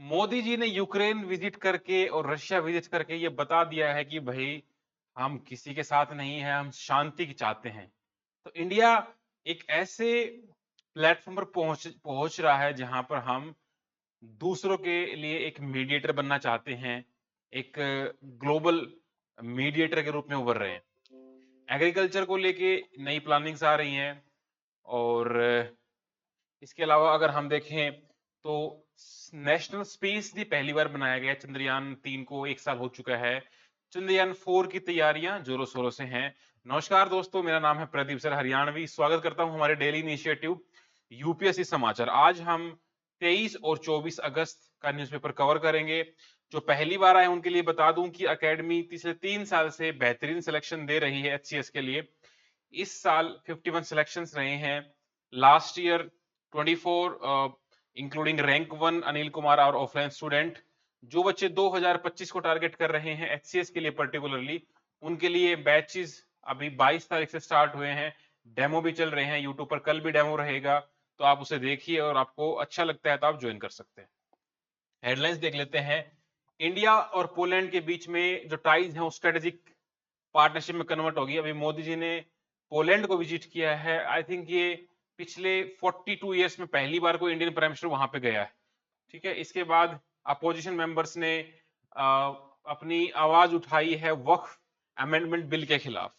मोदी जी ने Ukraine visit करके और रशिया विजिट करके ये बता दिया है कि भाई हम किसी के साथ नहीं हैं, हम शांति की चाहते हैं। तो इंडिया एक ऐसे प्लेटफॉर्म पर पहुंच पहुंच रहा है जहां पर हम दूसरों के लिए एक मीडिएटर बनना चाहते हैं, एक ग्लोबल मीडिएटर के रूप में उभर रहे हैं। एग्रीकल्चर को लेके नई प्लानिंग्स आ रही हैं और इसके अलावा अगर हम देखें तो नेशनल स्पेस डे पहली बार बनाया गया है। चंद्रयान 3 को 1 साल हो चुका है। चंद्रयान 4 की तैयारियां जोरों शोरों से हैं। नमस्कार दोस्तों, मेरा नाम है प्रदीप सर हरियाणवी। स्वागत करता हूं हमारे डेली इनिशिएटिव यूपीएससी समाचार। आज हम 23 और 24 अगस्त का न्यूज़पेपर कवर करेंगे। जो पहली बार आए उनके लिए बता दूं कि एकेडमी पिछले 3 साल से बेहतरीन सिलेक्शन दे रही है एचसीएस के लिए। इस साल 51 सिलेक्शंस रहे हैं। Last year 24 including rank 1 Anil Kumar और ऑफलाइन स्टूडेंट। जो बच्चे 2025 को टारगेट कर रहे हैं एचसीएस के लिए पर्टिकुलरली, उनके लिए बैचेस अभी 22 तारीख से स्टार्ट हुए हैं। डेमो भी चल रहे हैं यूट्यूब पर, कल भी डेमो रहेगा, तो आप उसे देखिए और आपको अच्छा लगता है तो आप ज्वाइन कर सकते हैं। हेडलाइंस देख लेते हैं। इंडिया और पोलैंड के बीच में जो टाइज है वो स्ट्रेटेजिक पार्टनरशिप में कन्वर्ट होगी। अभी मोदी जी ने पोलैंड को विजिट किया है। आई थिंक ये पिछले 42 ईयर्स में पहली बार कोई इंडियन प्राइम मिनिस्टर वहां पे गया है। ठीक है, इसके बाद अपोजिशन मेंबर्स ने अपनी आवाज उठाई है वक्फ अमेंडमेंट बिल के खिलाफ।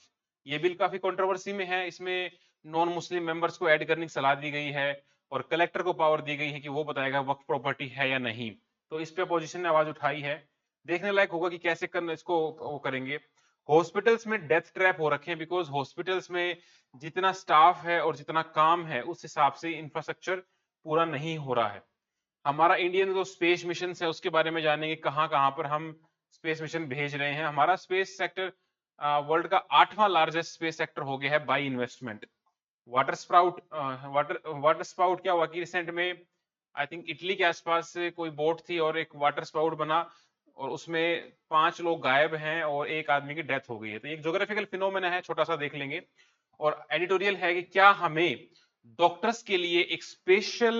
ये बिल काफी कंट्रोवर्सी में है। इसमें नॉन मुस्लिम मेंबर्स को ऐड करने की सलाह दी गई है और कलेक्टर को पावर दी गई है कि वो बताएगा वक्फ प्रॉपर्टी है या नहीं। तो इस पे अपोजिशन ने आवाज उठाई है। देखने लायक होगा कि कैसे करना इसको वो करेंगे। हॉस्पिटल्स में डेथ ट्रैप हो रखे हैं बिकॉज हॉस्पिटल्स में जितना स्टाफ है और जितना काम है उस हिसाब से इंफ्रास्ट्रक्चर पूरा नहीं हो रहा है। हमारा इंडियन जो स्पेस मिशन है उसके बारे में जानेंगे, कहां कहां पर हम स्पेस मिशन भेज रहे हैं। हमारा स्पेस सेक्टर वर्ल्ड का 8वां लार्जेस्ट स्पेस सेक्टर हो गया है बाई इन्वेस्टमेंट। वाटर स्पाउट क्या हुआ कि रिसेंट में आई थिंक इटली के आसपास से कोई बोट थी और एक वाटर स्पाउट बना और उसमें 5 लोग गायब हैं और एक आदमी की डेथ हो गई है। तो एक ज्योग्राफिकल फिनोमेना है, छोटा सा देख लेंगे। और एडिटोरियल है कि क्या हमें डॉक्टर्स के लिए एक स्पेशल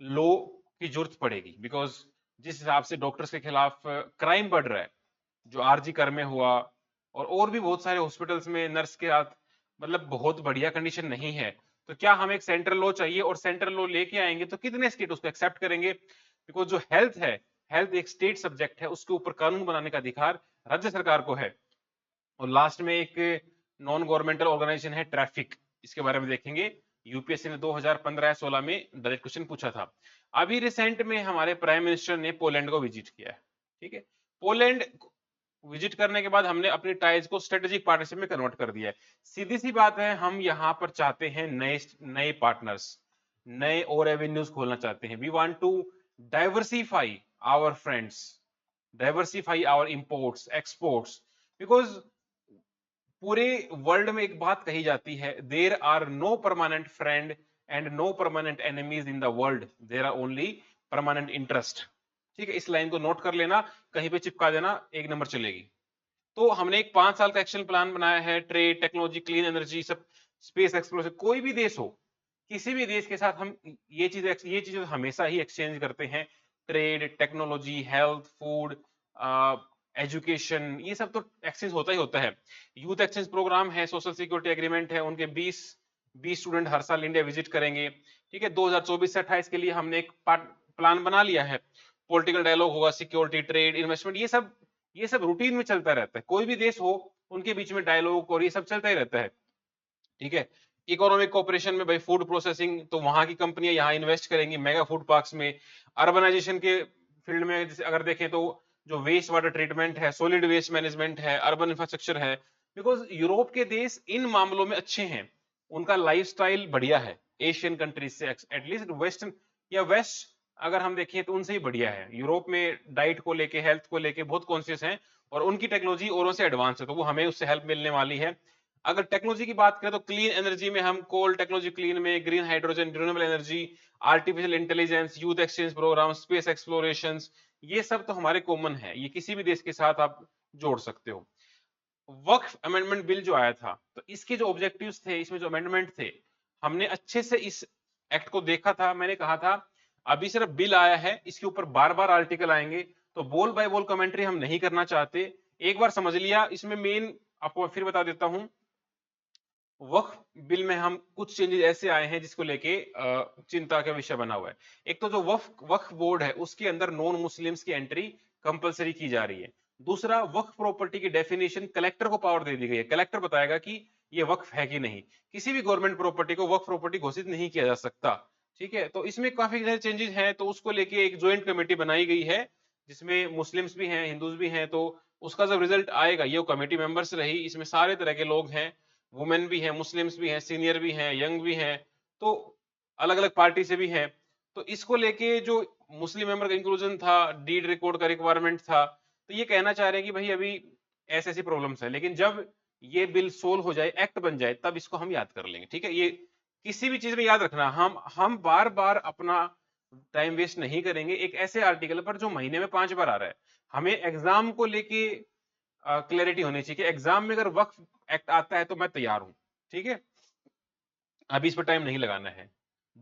लॉ की जरूरत पड़ेगी, बिकॉज जिस हिसाब से डॉक्टर्स के खिलाफ क्राइम बढ़ रहा है, जो आरजी कर में हुआ और भी बहुत सारे हॉस्पिटल्स में नर्स के साथ मतलब बहुत बढ़िया कंडीशन नहीं है। तो क्या हमें एक सेंट्रल लॉ चाहिए और सेंट्रल लॉ लेके आएंगे तो कितने स्टेट उसको एक्सेप्ट करेंगे, बिकॉज जो हेल्थ है, हेल्थ एक स्टेट सब्जेक्ट है, उसके ऊपर कानून बनाने का अधिकार राज्य सरकार को है। और लास्ट में एक नॉन गवर्नमेंटल ऑर्गेनाइजेशन है ट्रैफिक, इसके बारे में देखेंगे। यूपीएससी ने 2015-16 में डायरेक्ट क्वेश्चन पूछा था। अभी रिसेंट में हमारे प्राइम मिनिस्टर ने पोलैंड को विजिट किया है। ठीक है, पोलैंड विजिट करने के बाद हमने अपनी टाइज को स्ट्रेटेजिक पार्टनरशिप में कन्वर्ट कर दिया है। सीधी सी बात है, हम यहाँ पर चाहते हैं नए नए पार्टनर्स, नए और एवेन्यूज खोलना चाहते हैं। We want to diversify our friends, diversify our imports exports, because पूरे वर्ल्ड में एक बात कही जाती है, there are no permanent friend and no permanent enemies in the world, there are only permanent interest. ठीक है, इस लाइन को नोट कर लेना, कहीं पे चिपका देना, एक नंबर चलेगी। तो हमने एक 5 साल का एक्शन प्लान बनाया है। ट्रेड, टेक्नोलॉजी, क्लीन एनर्जी, सब स्पेस एक्सप्लोरेशन, कोई भी देश हो, किसी भी देश के साथ हम ये चीजें हमेशा ही एक्सचेंज करते हैं। Trade, technology, health, food, education, ये सब तो एक्सचेंज होता ही होता है। यूथ एक्सचेंज प्रोग्राम है, सोशल सिक्योरिटी एग्रीमेंट है, उनके 20 स्टूडेंट हर साल इंडिया विजिट करेंगे। ठीक है, 2024 से 28 के लिए हमने एक प्लान बना लिया है। पॉलिटिकल डायलॉग होगा, सिक्योरिटी, ट्रेड, इन्वेस्टमेंट, ये सब रूटीन में चलता रहता है। कोई भी देश हो, उनके बीच में डायलॉग और ये सब चलता ही रहता है। ठीक है, इकोनॉमिक कोऑपरेशन में भाई फूड प्रोसेसिंग, तो वहां की कंपनियां यहाँ इन्वेस्ट करेंगी मेगा फूड पार्क्स में। अर्बनाइजेशन के फील्ड में जैसे अगर देखें तो जो वेस्ट वाटर ट्रीटमेंट है, सॉलिड वेस्ट मैनेजमेंट है, अर्बन इंफ्रास्ट्रक्चर है, बिकॉज यूरोप के देश इन मामलों में अच्छे हैं, उनका लाइफस्टाइल बढ़िया है एशियन कंट्रीज से, एटलीस्ट वेस्टर्न या वेस्ट अगर हम देखें तो उनसे ही बढ़िया है। यूरोप में डाइट को लेके, हेल्थ को लेके बहुत कॉन्शियस हैं और उनकी टेक्नोलॉजी औरों से एडवांस है, तो वो हमें उससे हेल्प मिलने वाली है। अगर टेक्नोलॉजी की बात करें तो क्लीन एनर्जी में हम कोल टेक्नोलॉजी, क्लीन में green hydrogen, renewable energy, artificial intelligence, youth exchange program, space exploration, ये सब तो हमारे कॉमन है, ये किसी भी देश के साथ आप जोड़ सकते हो। वक्फ अमेंडमेंट बिल जो आया था, तो इसके जो ऑब्जेक्टिव्स थे, इसमें जो अमेंडमेंट थे, हमने अच्छे से इस एक्ट को देखा था। मैंने कहा था अभी सिर्फ बिल आया है, इसके ऊपर बार बार आर्टिकल आएंगे, तो बोल बाय बोल कमेंट्री हम नहीं करना चाहते। एक बार समझ लिया, इसमें मेन आपको फिर बता देता हूं, वक्फ बिल में हम कुछ चेंजेस ऐसे आए हैं जिसको लेके चिंता का विषय बना हुआ है। एक तो जो वक्फ बोर्ड है उसके अंदर नॉन मुस्लिम्स की एंट्री कंपलसरी की जा रही है। दूसरा, वक्फ प्रॉपर्टी की डेफिनेशन कलेक्टर को पावर दे दी गई है, कलेक्टर बताएगा कि ये वक्फ है कि नहीं। किसी भी गवर्नमेंट प्रॉपर्टी को वक्फ प्रॉपर्टी घोषित नहीं किया जा सकता। ठीक है, तो इसमें काफी सारे चेंजेस हैं, तो उसको लेके एक ज्वाइंट कमेटी बनाई गई है जिसमें मुस्लिम्स भी हैं, हिंदूज भी हैं। तो उसका जब रिजल्ट आएगा, ये कमेटी मेंबर्स रही, इसमें सारे तरह के लोग हैं, वुमेन भी हैं, मुस्लिम्स भी हैं, सीनियर भी हैं, यंग भी हैं, तो अलग अलग पार्टी से भी हैं। तो इसको लेके जो मुस्लिम मेंबर का इंक्लूजन था, डीड रिकॉर्ड का रिक्वायरमेंट था, तो ये कहना चाह रहे हैं कि भाई अभी ऐसी ऐसी प्रॉब्लम्स है, लेकिन जब ये बिल सोल्व हो जाए, एक्ट बन जाए, तब इसको हम याद कर लेंगे। ठीक है, ये किसी भी चीज में याद रखना, हम बार बार अपना टाइम वेस्ट नहीं करेंगे एक ऐसे आर्टिकल पर जो महीने में 5 बार आ रहा है। हमें एग्जाम को लेके क्लैरिटी होनी चाहिए कि एग्जाम में अगर वक्फ एक्ट आता है तो मैं तैयार हूं। ठीक है, अभी इस पर टाइम नहीं लगाना है।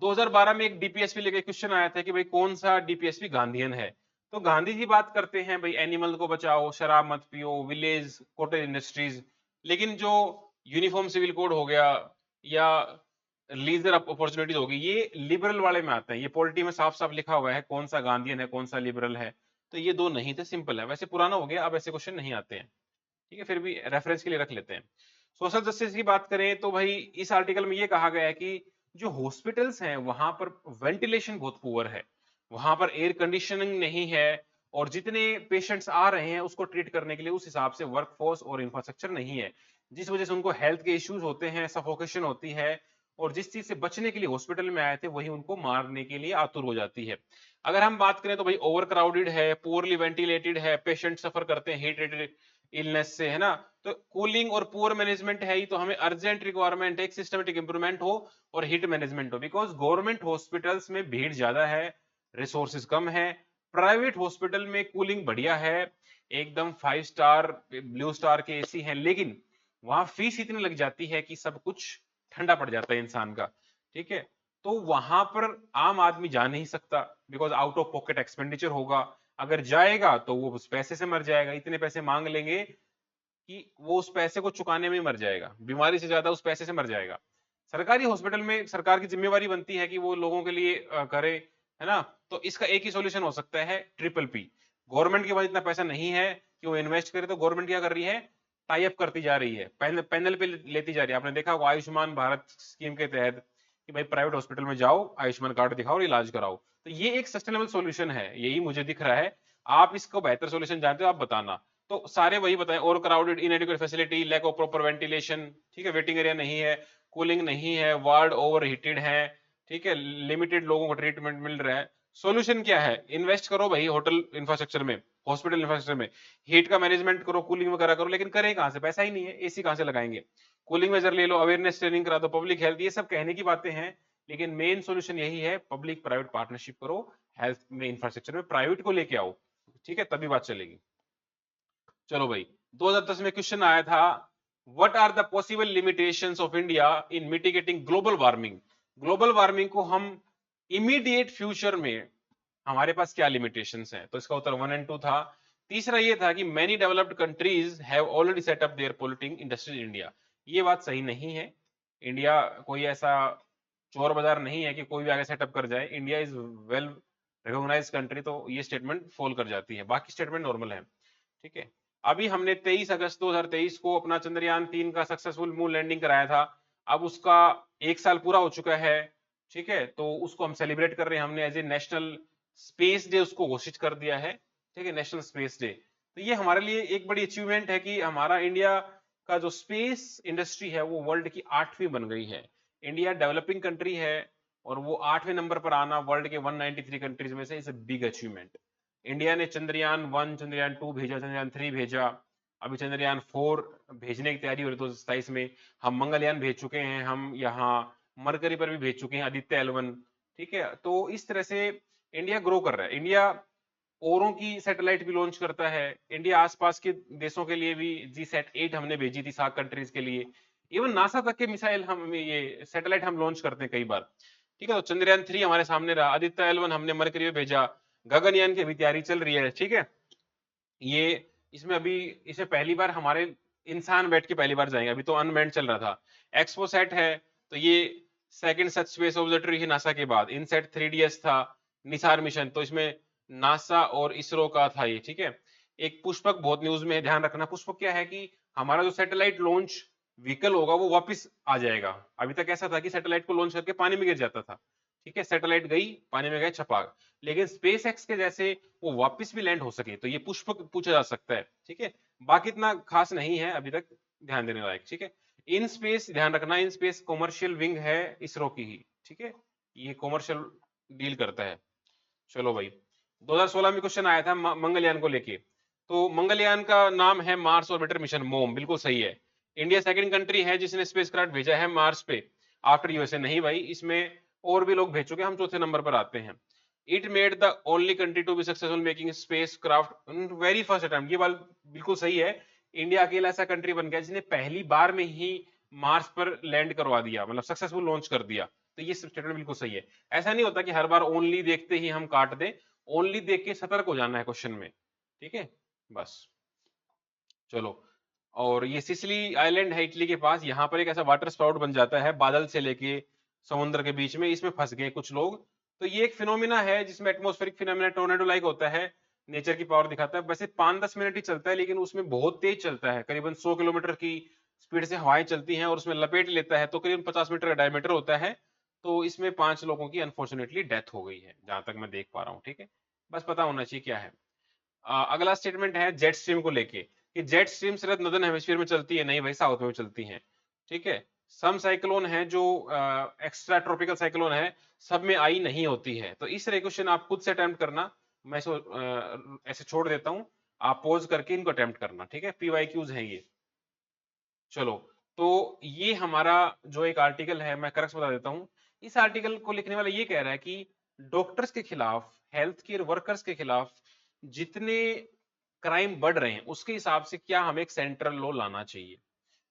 2012 में एक डीपीएसपी लेके क्वेश्चन आया था कि भाई कौन सा डीपीएसपी गांधीयन है। तो गांधी जी बात करते हैं भाई एनिमल को बचाओ, शराब मत पियो, विलेज कॉटेज इंडस्ट्रीज। लेकिन जो यूनिफॉर्म सिविल कोड हो गया या लीजर अपॉर्चुनिटीज होगी, ये लिबरल वाले में आते हैं। ये पॉलिटी में साफ साफ लिखा हुआ है कौन सा गांधीयन है, कौन सा लिबरल है। तो ये दो नहीं थे, सिंपल है। वैसे पुराना हो गया, अब ऐसे क्वेश्चन नहीं आते हैं। ठीक है, फिर भी रेफरेंस के लिए रख लेते हैं। सोशल जस्टिस की बात करें तो भाई इस आर्टिकल में ये कहा गया है कि जो हॉस्पिटल्स हैं वहां पर वेंटिलेशन बहुत पुअर है, वहां पर एयर कंडीशनिंग नहीं है, और जितने पेशेंट्स आ रहे हैं उसको ट्रीट करने के लिए उस हिसाब से वर्कफोर्स और इंफ्रास्ट्रक्चर नहीं है, जिस वजह से उनको हेल्थ के इश्यूज होते हैं, सफोकेशन होती है, और जिस चीज से बचने के लिए हॉस्पिटल में आए थे वही उनको मारने के लिए आतुर हो जाती है। अगर हम बात करें तो भाई ओवर क्राउडेड है, पुअरली वेंटिलेटेड है, पेशेंट सफर करते हैं हीट रिलेटेड इलनेस से, है ना। तो कूलिंग और पुअर मैनेजमेंट है ही, तो हमें अर्जेंट रिक्वायरमेंट है एक सिस्टमेटिक इंप्रूवमेंट हो और हीट मैनेजमेंट हो, बिकॉज गवर्नमेंट हॉस्पिटल्स में भीड़ ज्यादा है, रिसोर्सेज कम है। प्राइवेट हॉस्पिटल में कूलिंग बढ़िया है, एकदम 5 स्टार ब्लू स्टार के एसी हैं, लेकिन वहां फीस इतनी लग जाती है कि सब कुछ ठंडा पड़ जाता है इंसान का। ठीक है, तो वहां पर आम आदमी जा नहीं सकता, because out of pocket expenditure होगा। अगर जाएगा तो वो उस पैसे से मर जाएगा, इतने पैसे मांग लेंगे कि वो उस पैसे को चुकाने में ही मर जाएगा, बीमारी से ज्यादा उस पैसे से मर जाएगा। सरकारी हॉस्पिटल में सरकार की जिम्मेवारी बनती है कि वो लोगों के लिए करे, है ना। तो इसका एक ही सॉल्यूशन हो सकता है, ट्रिपल पी। गवर्नमेंट के पास इतना पैसा नहीं है कि वो इन्वेस्ट करे, तो गवर्नमेंट क्या कर रही है, टाई अप करती जा रही है, पैनल पे लेती जा रही है। आपने देखा होगा आयुष्मान भारत स्कीम के तहत कि भाई प्राइवेट हॉस्पिटल में जाओ, आयुष्मान कार्ड दिखाओ और इलाज कराओ। तो ये एक सस्टेनेबल सॉल्यूशन है, यही मुझे दिख रहा है। आप इसको बेहतर सॉल्यूशन जानते हो, आप बताना। तो सारे वही बताएं, और crowded, inadequate facility, lack of proper ventilation, ठीक है, वेटिंग एरिया नहीं है, कूलिंग नहीं है, वार्ड ओवर हीटेड है, ठीक है, लिमिटेड लोगों को ट्रीटमेंट मिल रहा है। सॉल्यूशन क्या है, इन्वेस्ट करो भाई होटल इंफ्रास्ट्रक्चर में, हॉस्पिटल इंफ्रास्ट्रक्चर में, हीट का मैनेजमेंट करो, कूलिंग वगैरह करो, लेकिन करें कहां से, पैसा ही नहीं है, एसी कहां से लगाएंगे। कूलिंग मेजर ले लो, अवेयरनेस ट्रेनिंग करा दो, पब्लिक हेल्थ, ये सब कहने की बातें हैं, लेकिन मेन सॉल्यूशन यही है, पब्लिक प्राइवेट पार्टनरशिप करो, हेल्थ में इंफ्रास्ट्रक्चर में प्राइवेट को लेके आओ। ठीक है, तभी बात चलेगी। चलो भाई, 2010 में क्वेश्चन आया था, what are the possible limitations of India in mitigating global warming. Global warming को हम इमीडिएट फ्यूचर में हमारे पास क्या लिमिटेशंस हैं, तो इसका उत्तर 1 और 2 था। तीसरा ये था कि many developed countries have already set up their polluting industries in India. ये बात सही नहीं है, इंडिया कोई ऐसा चोर बाजार नहीं है कि कोई भी आगे सेटअप कर जाए। India is well recognised country, तो ये स्टेटमेंट फॉल कर जाती है, बाकी स्टेटमेंट नॉर्मल है। ठीक है, अभी हमने 23 अगस्त 2023 को अपना चंद्रयान 3 का सक्सेसफुल मून लैंडिंग कराया था। अब उसका 1 साल पूरा हो चुका है। ठीक है, तो उसको हम सेलिब्रेट कर रहे हैं, हमने as a national space day उसको घोषित कर दिया है। ठीक है, नेशनल स्पेस डे। तो ये हमारे लिए एक बड़ी अचीवमेंट है कि हमारा इंडिया का जो स्पेस इंडस्ट्री है वो वर्ल्ड की 8वीं बन गई है। इंडिया डेवलपिंग कंट्री है, और वो 8वें नंबर पर आना वर्ल्ड के 193 कंट्रीज में से is a big achievement. India ने चंद्रयान 1, चंद्रयान 2 भेजा, चंद्रयान 3 भेजा, अभी चंद्रयान 4 भेजने की तैयारी हो रही है 2027 में। हम मंगलयान भेज चुके हैं, हम यहाँ मरकरी पर भी भेज चुके हैं आदित्य L1। ठीक है, तो इस तरह से इंडिया ग्रो कर रहा है। इंडिया औरों की सैटेलाइट भी लॉन्च करता है, इंडिया आसपास के देशों के लिए भी GSAT-8 हमने भेजी थी 7 कंट्रीज के लिए। इवन नासा तक के मिसाइल हम ये सैटेलाइट हम लॉन्च करते हैं कई बार। ठीक है। तो चंद्रयान 3 हमारे सामने रहा, आदित्य L1 हमने मरकरी पे भेजा, गगनयान की अभी तैयारी चल रही है, ठीक है। ये इसमें अभी इसे पहली बार हमारे इंसान बैठ के पहली बार जाएंगे, अभी तो अनमैन्ड चल रहा था। एक्सपोसैट है, तो ये सेकंड सच स्पेस ऑब्जर्वेटरी है नासा के बाद। इनसेट 3DS था, निसार मिशन, तो इसमें नासा और इसरो का था ये, ठीक है। एक पुष्पक बहुत न्यूज में है, ध्यान रखना। पुष्पक क्या है कि हमारा जो सैटेलाइट लॉन्च व्हीकल होगा वो वापस आ जाएगा। अभी तक ऐसा था कि सैटेलाइट को लॉन्च करके पानी में गिर जाता था, ठीक है, सैटेलाइट गई पानी में गए छपाक। लेकिन स्पेस एक्स के जैसे वो वापस भी लैंड हो सके, तो ये पुष्पक पूछा जा सकता है, ठीक है। बाकी इतना खास नहीं है अभी तक ध्यान देने लायक, ठीक है। इन स्पेस ध्यान रखना, इन स्पेस कॉमर्शियल विंग है इसरो की ही, ठीक है, ये कॉमर्शियल डील करता है। चलो भाई, 2016 में क्वेश्चन आया था मंगलयान को लेके। तो मंगलयान का नाम है मार्स ऑर्बिटर मिशन, मोम, बिल्कुल सही है। इंडिया सेकंड कंट्री है जिसने स्पेसक्राफ्ट भेजा है मार्स पे आफ्टर यूएसए। नहीं भाई, इसमें और भी लोग भेज चुके हैं, हम चौथे नंबर पर आते हैं। It made the only country to be successful making spacecraft very first attempt, ये बात बिल्कुल सही है। इंडिया अकेला ऐसा कंट्री बन गया जिसने पहली बार में ही मार्स पर लैंड करवा दिया, मतलब सक्सेसफुल लॉन्च कर दिया। तो ये स्टेटमेंट बिल्कुल सही है। ऐसा नहीं होता कि हर बार ओनली देखते ही हम काट दें, ओनली देख के सतर्क हो जाना है क्वेश्चन में, ठीक है, बस। चलो, और ये सिसिली आइलैंड है इटली के पास, यहाँ पर एक ऐसा वाटर स्पाउट बन जाता है बादल से लेके समुद्र के बीच में, इसमें फंस गए कुछ लोग। तो ये एक फिनोमिना है जिसमें एटमॉस्फेरिक फिनोमिना टोर्नेडो लाइक होता है, नेचर की पावर दिखाता है। वैसे 5-10 मिनट ही चलता है, लेकिन उसमें बहुत तेज चलता है, करीबन 100 किलोमीटर की स्पीड से हवाएं चलती हैं और उसमें लपेट लेता है, तो करीबन 50 मीटर का डायमीटर होता है। तो इसमें 5 लोगों की अनफॉर्चुनेटली डेथ हो गई है, जहां तक मैं देख पा रहा हूँ, ठीक है। बस पता होना चाहिए क्या है। अगला स्टेटमेंट है जेट स्ट्रीम को लेके, कि जेट स्ट्रीम सिर्फ नॉर्दर्न हेमिस्फीयर में चलती है, नहीं भाई, साउथ में चलती है, ठीक है। सम साइक्लोन है जो एक्स्ट्रा ट्रॉपिकल साइक्लोन है, सब में आई नहीं होती है। तो इस क्वेश्चन आप खुद से अटेम्प्ट करना, मैं इसको ऐसे छोड़ देता हूं, आप पॉज करके इनको अटेम्प्ट करना, ठीक है, PYQs हैं ये। चलो, तो ये हमारा जो एक आर्टिकल है, मैं करेक्ट बता देता हूं। इस आर्टिकल को लिखने वाला ये कह रहा है कि डॉक्टर्स के खिलाफ, हेल्थ केयर वर्कर्स के खिलाफ जितने क्राइम बढ़ रहे हैं उसके हिसाब से क्या हमें एक सेंट्रल लॉ लाना चाहिए,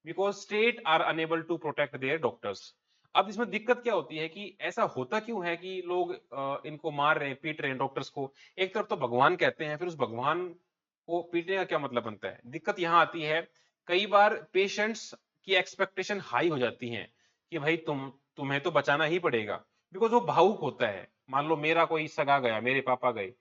because state are unable to protect their doctors. अब इसमें दिक्कत क्या होती है कि ऐसा होता क्यों है कि लोग इनको मार रहे हैं, पीट रहे हैं डॉक्टर्स को। एक तरफ तो भगवान कहते हैं, फिर उस भगवान को पीटने का क्या मतलब बनता है। दिक्कत यहाँ आती है, कई बार पेशेंट्स की एक्सपेक्टेशन हाई हो जाती है कि भाई तुम्हें तो बचाना ही पड़ेगा, बिकॉज वो भावुक होता है। मान लो मेरा कोई सगा गया, मेरे पापा गए,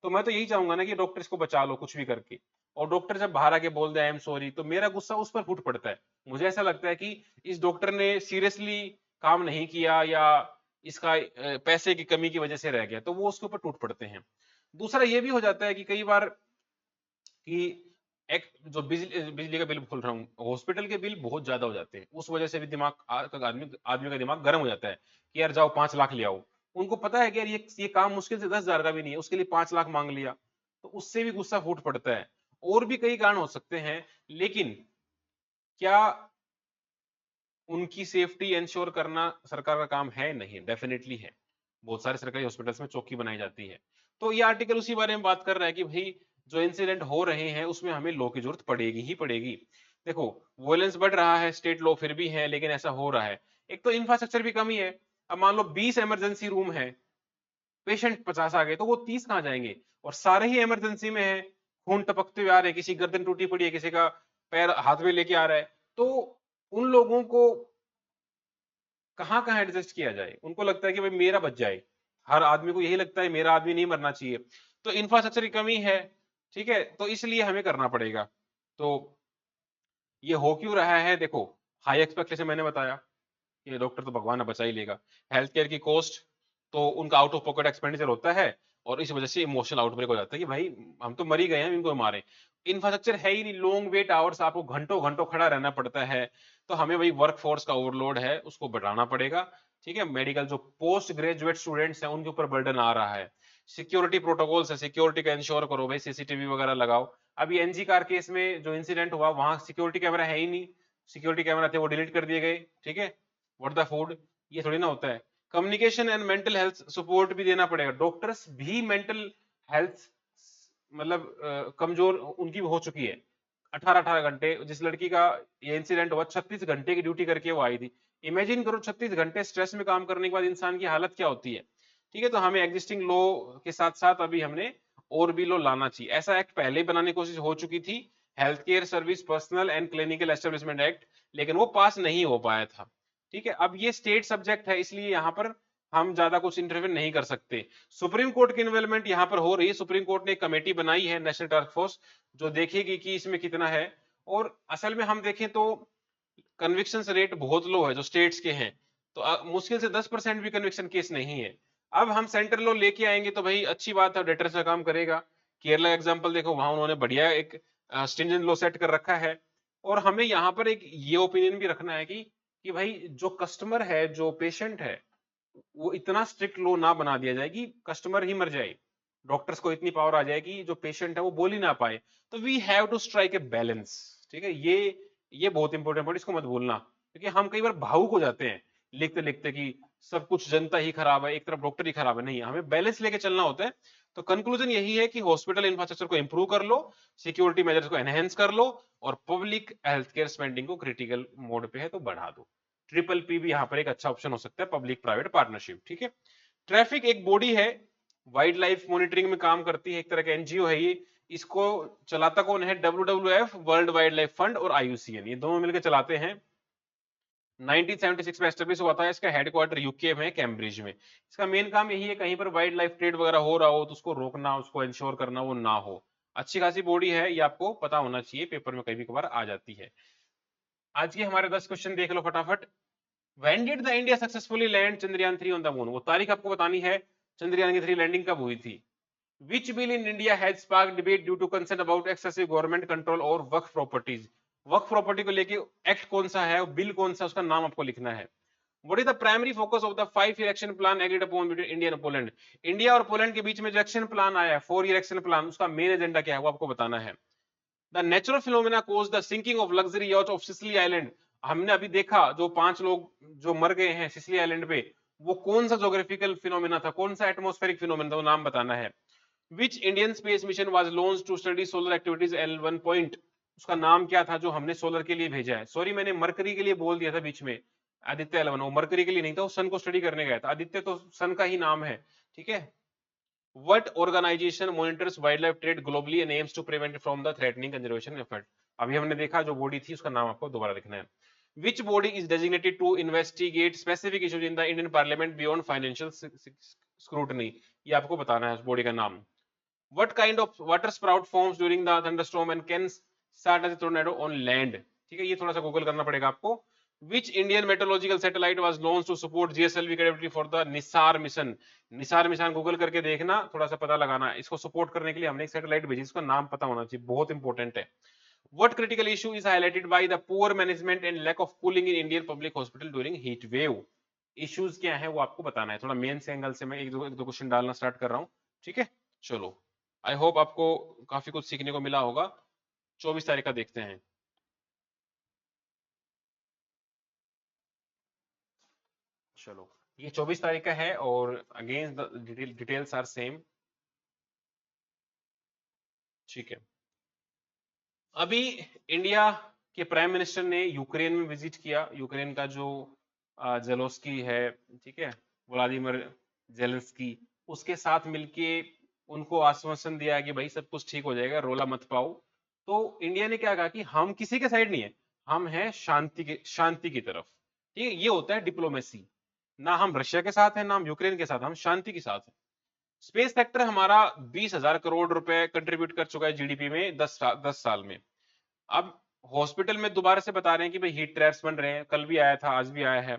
तो मैं तो यही चाहूंगा ना कि डॉक्टर इसको बचा लो कुछ भी करके। और डॉक्टर जब बाहर आके बोल दे आई एम सॉरी, तो मेरा गुस्सा उस पर फूट पड़ता है। मुझे ऐसा लगता है कि इस डॉक्टर ने सीरियसली काम नहीं किया, या इसका पैसे की कमी की वजह से रह गया, तो वो उसके ऊपर टूट पड़ते हैं। दूसरा ये भी हो जाता है कि कई बार कि एक जो बिजली बिजली का बिल बोल रहा हूँ, हॉस्पिटल के बिल बहुत ज्यादा हो जाते हैं, उस वजह से भी दिमाग आदमी आदमी का दिमाग गर्म हो जाता है कि यार जाओ 5 लाख ले आओ। उनको पता है कि यार ये काम मुश्किल से 10,000 का भी नहीं है, उसके लिए 5 लाख मांग लिया, तो उससे भी गुस्सा फूट पड़ता है। और भी कई कारण हो सकते हैं, लेकिन क्या उनकी सेफ्टी इंश्योर करना सरकार का काम है? नहीं, डेफिनेटली है। बहुत सारे सरकारी हॉस्पिटल्स में चौकी बनाई जाती है। तो ये आर्टिकल उसी बारे में बात कर रहा है कि भाई जो इंसिडेंट हो रहे हैं उसमें हमें लॉ की जरूरत पड़ेगी ही पड़ेगी। देखो, वॉयलेंस बढ़ रहा है, स्टेट लॉ फिर भी है, लेकिन ऐसा हो रहा है। एक तो इंफ्रास्ट्रक्चर की कमी है। अब मान लो 20 इमरजेंसी रूम है, पेशेंट 50 आ गए, तो वो 30 कहाँ जाएंगे? और सारे ही इमरजेंसी में है, खून टपकते हुए आ रहे हैं, किसी गर्दन टूटी पड़ी है, किसी का पैर हाथ में लेके आ रहा है, तो उन लोगों को कहाँ कहाँ एडजस्ट किया जाए? उनको लगता है कि भाई मेरा बच जाए, हर आदमी को यही लगता है मेरा आदमी नहीं मरना चाहिए। तो इंफ्रास्ट्रक्चर की कमी है, ठीक है, तो इसलिए हमें करना पड़ेगा। तो ये हो क्यों रहा है? देखो, हाई एक्सपेक्टेशन मैंने बताया, ये डॉक्टर तो भगवान है, बचा ही लेगा। हेल्थ केयर की कॉस्ट, तो उनका आउट ऑफ पॉकेट एक्सपेंडिचर होता है, और इस वजह से इमोशनल आउटब्रेक हो जाता है कि भाई हम तो मर ही गए हैं, इनको मारे। इंफ्रास्ट्रक्चर है ही नहीं, लॉन्ग वेट आवर्स, आपको घंटों घंटों खड़ा रहना पड़ता है। तो हमें वही वर्क फोर्स का ओवरलोड है, उसको बढ़ाना पड़ेगा, ठीक है। मेडिकल जो पोस्ट ग्रेजुएट स्टूडेंट्स हैं उनके ऊपर बर्डन आ रहा है। सिक्योरिटी प्रोटोकॉल्स है, सिक्योरिटी का इंश्योर करो भाई, सीसीटीवी वगैरह लगाओ। अभी एनजी कार केस में जो इंसिडेंट हुआ, वहां सिक्योरिटी कैमरा है ही नहीं, सिक्योरिटी कैमरा थे वो डिलीट कर दिए गए, ठीक है। व्हाट द फूड, ये थोड़ी ना होता है। Communication and mental health support भी देना पड़ेगा, डॉक्टर्स भी मेंटल हेल्थ मतलब कमजोर उनकी भी हो चुकी है। 18-18 घंटे, जिस लड़की का ये इंसिडेंट हुआ 36 घंटे की ड्यूटी करके वो आई थी, इमेजिन करो 36 घंटे स्ट्रेस में काम करने के बाद इंसान की हालत क्या होती है। ठीक है, तो हमें एग्जिस्टिंग लॉ के साथ साथ अभी हमने और भी लॉ लाना चाहिए। ऐसा एक्ट पहले ही बनाने की कोशिश हो चुकी थी, health care service personal and clinical establishment act, लेकिन वो पास नहीं हो पाया था। ठीक है, अब ये स्टेट सब्जेक्ट है, इसलिए यहाँ पर हम ज्यादा कुछ इंटरव्यू नहीं कर सकते। सुप्रीम कोर्ट की इन्वॉल्वमेंट यहाँ पर हो रही है। सुप्रीम कोर्ट ने एक कमेटी बनाई है, नेशनल टास्क फोर्स, जो देखेगी कि इसमें कितना है। और असल में हम देखें तो कन्विक्शन रेट बहुत लो है जो स्टेट्स के हैं, तो मुश्किल से 10% भी कन्विक्शन केस नहीं है। अब हम सेंट्रल लॉ लेके आएंगे तो भाई अच्छी बात है, डेटर से काम करेगा। केरला एग्जांपल देखो, वहां उन्होंने बढ़िया एक स्ट्रिंजेंट लॉ सेट कर रखा है। और हमें यहाँ पर एक ये ओपिनियन भी रखना है कि भाई जो कस्टमर है, जो पेशेंट है, वो इतना स्ट्रिक्ट लॉ ना बना दिया जाए कि कस्टमर ही मर जाए, डॉक्टर्स को इतनी पावर आ जाए कि जो पेशेंट है वो बोल ही ना पाए। तो we have to strike a balance. ठीक है, ये बहुत इंपॉर्टेंट पॉइंट, इसको मत भूलना, क्योंकि हम कई बार भावुक हो जाते हैं लिखते लिखते कि सब कुछ जनता ही खराब है, एक तरफ डॉक्टर ही खराब है। नहीं, हमें बैलेंस लेके चलना होता है। तो कंक्लूजन यही है कि हॉस्पिटल इंफ्रास्ट्रक्चर को इंप्रूव कर लो, सिक्योरिटी मेजर्स को एनहेंस कर लो, और पब्लिक हेल्थ केयर स्पेंडिंग को क्रिटिकल मोड पे है तो बढ़ा दो। ट्रिपल पी भी यहाँ पर एक अच्छा ऑप्शन हो सकता है, पब्लिक प्राइवेट पार्टनरशिप। ठीक है, ट्रैफिक एक बॉडी है, वाइल्ड लाइफ मॉनिटरिंग में काम करती है, एक तरह का एनजीओ है ये। इसको चलाता कौन है? WWF, world wild life fund, और IUCN, ये दोनों मिलकर चलाते हैं। 1976 में एस्टेब्लिश हुआ था। इसका हेडक्वार्टर यूके में, कैम्ब्रिज में। इसका मेन काम यही है, कहीं पर वाइल्ड लाइफ ट्रेड वगैरह हो रहा हो तो उसको रोकना, उसको इंश्योर करना वो ना हो। अच्छी खासी बॉडी है, ये आपको पता होना चाहिए, पेपर में कभी कभार आ जाती है। आज के हमारे 10 क्वेश्चन देख लो फटाफट। When did the India successfully land Chandrayaan-3 on the moon? वो तारीख आपको बतानी है, चंद्रयान की 3 लैंडिंग कब हुई थी। Which bill in India has sparked debate due to concern about excessive government control और वक्फ प्रॉपर्टीज? वक्फ प्रॉपर्टी को लेके एक्ट कौन सा है, बिल कौन सा, उसका नाम आपको लिखना है। What is the primary focus of the 5-year action plan agreed upon between India and Poland? India और पोलैंड के बीच में जो एक्शन प्लान आया है, 4-year एक्शन प्लान, उसका मेन एजेंडा क्या है वो आपको बताना है। The natural phenomena cause the sinking of luxury yacht of Sicily island. हमने अभी देखा जो 5 लोग जो मर गए हैं सिसिली आइलैंड पे, वो कौन सा जोग्राफिकल फिनोमेना था, कौन सा एटमॉस्फेरिक फिनोमेना था, वो नाम बताना है। Which Indian space mission was launched to study solar activities L1 point, उसका नाम क्या था जो हमने सोलर के लिए भेजा है। सॉरी, मैंने मरकरी के लिए बोल दिया था बीच में, आदित्य L1, वो मरकरी के लिए नहीं था, वो सन को स्टडी करने गया था। आदित्य तो सन का ही नाम है। ठीक है, What organization monitors wildlife trade globally and aims to prevent it from the threatening conservation effort? अभी हमने देखा जो बॉडी थी उसका नाम आपको दोबारा लिखना है। Which body is designated to investigate specific issues in the Indian Parliament beyond financial scrutiny? ये आपको बताना है उस बॉडी का नाम। What kind of water sprout forms during the thunderstorm and can start as a tornado on land? ठीक है, ये थोड़ा सा गूगल करना पड़ेगा आपको। Which Indian meteorological satellite was launched to support GSLV connectivity for the Nisar mission? Nisar mission Google करके देखना, थोड़ा सा पता लगाना। इसको सपोर्ट करने के लिए हमने एक सैटेलाइट भेजी, इसका नाम पता होना चाहिए, बहुत इंपॉर्टेंट है। What critical issue is highlighted by the poor management and lack of cooling in Indian public hospital during heat wave? Issues क्या है वो आपको बताना है। थोड़ा मेन से एंगल से मैं एक दो क्वेश्चन डालना स्टार्ट कर रहा हूँ। ठीक है, चलो, आई होप आपको काफी कुछ सीखने को मिला होगा। 24 तारीख का देखते हैं। चलो, ये 24 तारीख का है और अगेन डिटेल्स आर सेम। ठीक है, अभी इंडिया के प्राइम मिनिस्टर ने यूक्रेन में विजिट किया। यूक्रेन का जो जेलोस्की है, ठीक है, व्लादिमीर जेलेंस्की, उसके साथ मिलके उनको आश्वासन दिया कि भाई सब कुछ ठीक हो जाएगा, रोला मत पाओ। तो इंडिया ने क्या कहा कि हम किसी के साइड नहीं है, हम हैं शांति की तरफ। ठीक है, ये होता है डिप्लोमेसी। ना हम रशिया के साथ हैं, ना हम यूक्रेन के साथ, हम शांति के साथ हैं। स्पेस सेक्टर हमारा 20,000 करोड़ रुपए कंट्रीब्यूट कर चुका है जीडीपी में 10 साल में। अब हॉस्पिटल में दोबारा से बता रहे हैं कि भाई हीट ट्रैप्स बन रहे हैं, कल भी आया था, आज भी आया है।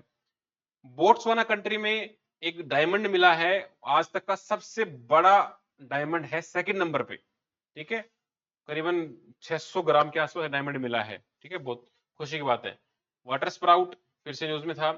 बोट्सवाना कंट्री में एक डायमंड मिला है, आज तक का सबसे बड़ा डायमंड है, सेकंड नंबर पे। ठीक है, करीबन 600 ग्राम के आसपास डायमंड मिला है। ठीक है, बहुत खुशी की बात है। वाटर स्प्राउट फिर से न्यूज में था।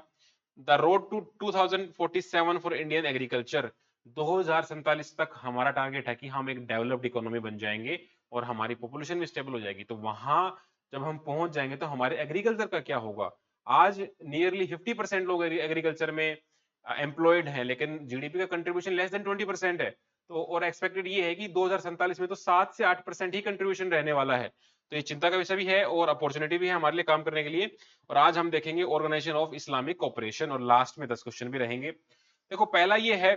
The road to 2047 for Indian agriculture, 2047 तक हमारा टारगेट है कि हम एक डेवलप्ड इकोनॉमी बन जाएंगे और हमारी पॉपुलेशन भी स्टेबल हो जाएगी। तो वहां जब हम पहुंच जाएंगे तो हमारे एग्रीकल्चर का क्या होगा। आज नियरली 50% लोग एग्रीकल्चर में एम्प्लॉयड हैं, लेकिन जीडीपी का कंट्रीब्यूशन लेस देन 20% है। तो और एक्सपेक्टेड ये है कि 2047 में तो 7 से 8% ही कंट्रीब्यूशन रहने वाला है। तो ये चिंता का विषय भी है और अपॉर्चुनिटी भी है हमारे लिए काम करने के लिए। और आज हम देखेंगे ऑर्गेनाइजेशन ऑफ इस्लामिक कोऑपरेशन और लास्ट में 10 क्वेश्चन भी रहेंगे। देखो पहला ये है,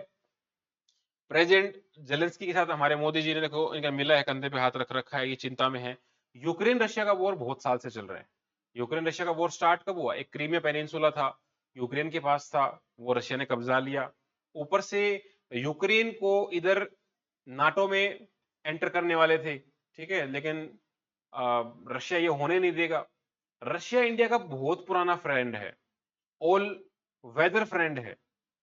प्रेसिडेंट जेलेंस्की के साथ हमारे मोदी जी ने देखो इनका मिला है, कंधे पे हाथ रख रखा है, ये चिंता में है। यूक्रेन रशिया का वॉर बहुत साल से चल रहा है। यूक्रेन रशिया का वॉर स्टार्ट कब हुआ? एक क्रीमिया पेनिनसुला था, यूक्रेन के पास था, वो रशिया ने कब्जा लिया। ऊपर से यूक्रेन को इधर नाटो में एंटर करने वाले थे, ठीक है, लेकिन रशिया ये होने नहीं देगा। रशिया इंडिया का बहुत पुराना फ्रेंड है, ऑल वेदर फ्रेंड है।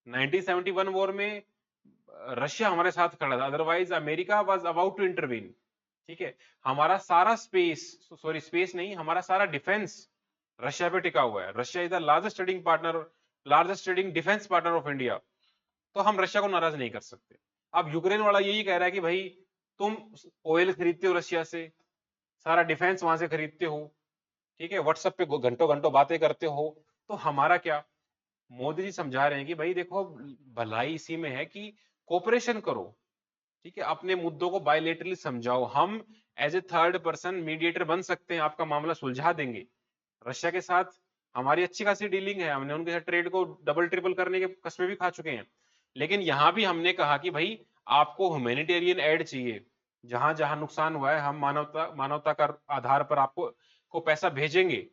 1971 वॉर में रशिया हमारे साथ खड़ा था, otherwise America was about to intervene, ठीक है। हमारा सारा स्पेस, सॉरी स्पेस नहीं, हमारा सारा डिफेंस रशिया पे टिका हुआ है। Russia is the largest trading partner, largest trading defence partner of India. तो हम रशिया को नाराज नहीं कर सकते। अब यूक्रेन वाला यही कह रहा है कि भाई तुम ऑयल खरीदते हो रशिया से, सारा डिफेंस वहां से खरीदते हो, ठीक है, व्हाट्सएप पे घंटों घंटों बातें करते हो, तो हमारा क्या? मोदी जी समझा रहे हैं कि भाई देखो भलाई इसी में है कि कोऑपरेशन करो, ठीक है, अपने मुद्दों को बायलेटरली समझाओ। हम as a third person mediator बन सकते हैं, आपका मामला सुलझा देंगे। रशिया के साथ हमारी अच्छी खासी डीलिंग है, हमने उनके साथ ट्रेड को डबल ट्रिपल करने के कस्में भी खा चुके हैं। लेकिन यहां भी हमने कहा कि भाई आपको ह्यूमैनिटेरियन एड चाहिए, जहां जहां नुकसान हुआ है हम मानवता का आधार पर आपको को पैसा भेजेंगे।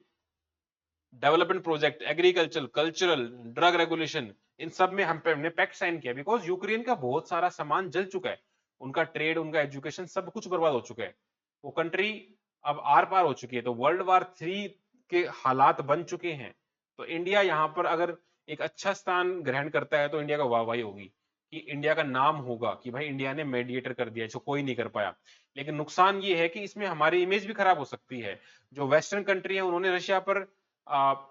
Development project, agriculture, cultural, drug regulation, इन सब में हमने पैक्ट साइन किया, बिकॉज यूक्रेन का बहुत सारा सामान जल चुका है, उनका ट्रेड, उनका एजुकेशन सब कुछ बर्बाद हो चुका है। वो कंट्री अब आर पार हो चुकी है, तो वर्ल्ड वार 3 के हालात बन चुके हैं। तो इंडिया यहाँ पर अगर एक अच्छा स्थान ग्रहण करता है तो इंडिया का वाहवाही होगी, कि इंडिया का नाम होगा कि भाई इंडिया ने मेडिएटर कर दिया जो कोई नहीं कर पाया। लेकिन नुकसान ये है कि इसमें हमारी इमेज भी खराब हो सकती है। जो वेस्टर्न कंट्री है उन्होंने रशिया पर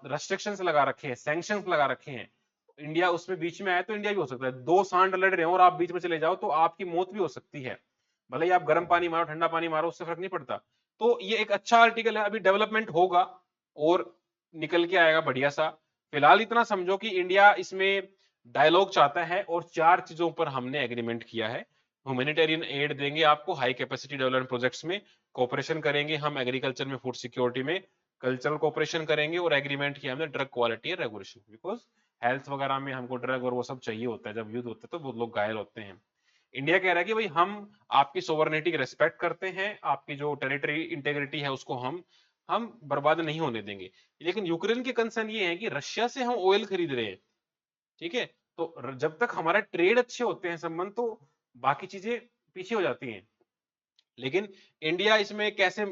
रेस्ट्रिक्शंस लगा रखे हैं, सैंक्शंस लगा रखे हैं, इंडिया उसमें बीच में आया तो इंडिया भी हो सकता है। दो सांड लड़ रहे हो और आप बीच में चले जाओ तो आपकी मौत भी हो सकती है, भले ही आप गर्म पानी मारो ठंडा पानी मारो उससे फर्क नहीं पड़ता। तो ये एक अच्छा आर्टिकल है, अभी डेवलपमेंट होगा और निकल के आएगा बढ़िया सा। फिलहाल इतना समझो कि इंडिया इसमें डायलॉग चाहता है और 4 चीजों पर हमने एग्रीमेंट किया है। ह्यूमैनिटेरियन एड देंगे आपको, हाई कैपेसिटी डेवलपमेंट प्रोजेक्ट्स में कोऑपरेशन करेंगे हम, एग्रीकल्चर में, फूड सिक्योरिटी में, कल्चरल कोऑपरेशन करेंगे, और एग्रीमेंट किया हमने ड्रग क्वालिटी और रेगुलेशन, बिकॉज हेल्थ वगैरह में हमको ड्रग और वो सब चाहिए होता है, जब युद्ध होता है तो बहुत लोग घायल होते हैं। इंडिया कह रहा है कि भाई हम आपकी सोवरेनिटी की रिस्पेक्ट करते हैं, आपकी जो टेरिटरी इंटेग्रिटी है उसको हम बर्बाद नहीं होने देंगे। लेकिन यूक्रेन के कंसर्न ये है कि रशिया से हम ऑयल खरीद रहे हैं, ठीक है, तो जब तक हमारा ट्रेड अच्छे होते हैं संबंध, तो बाकी चीजें पीछे हो जाती हैं। लेकिन इंडिया इसमें कैसे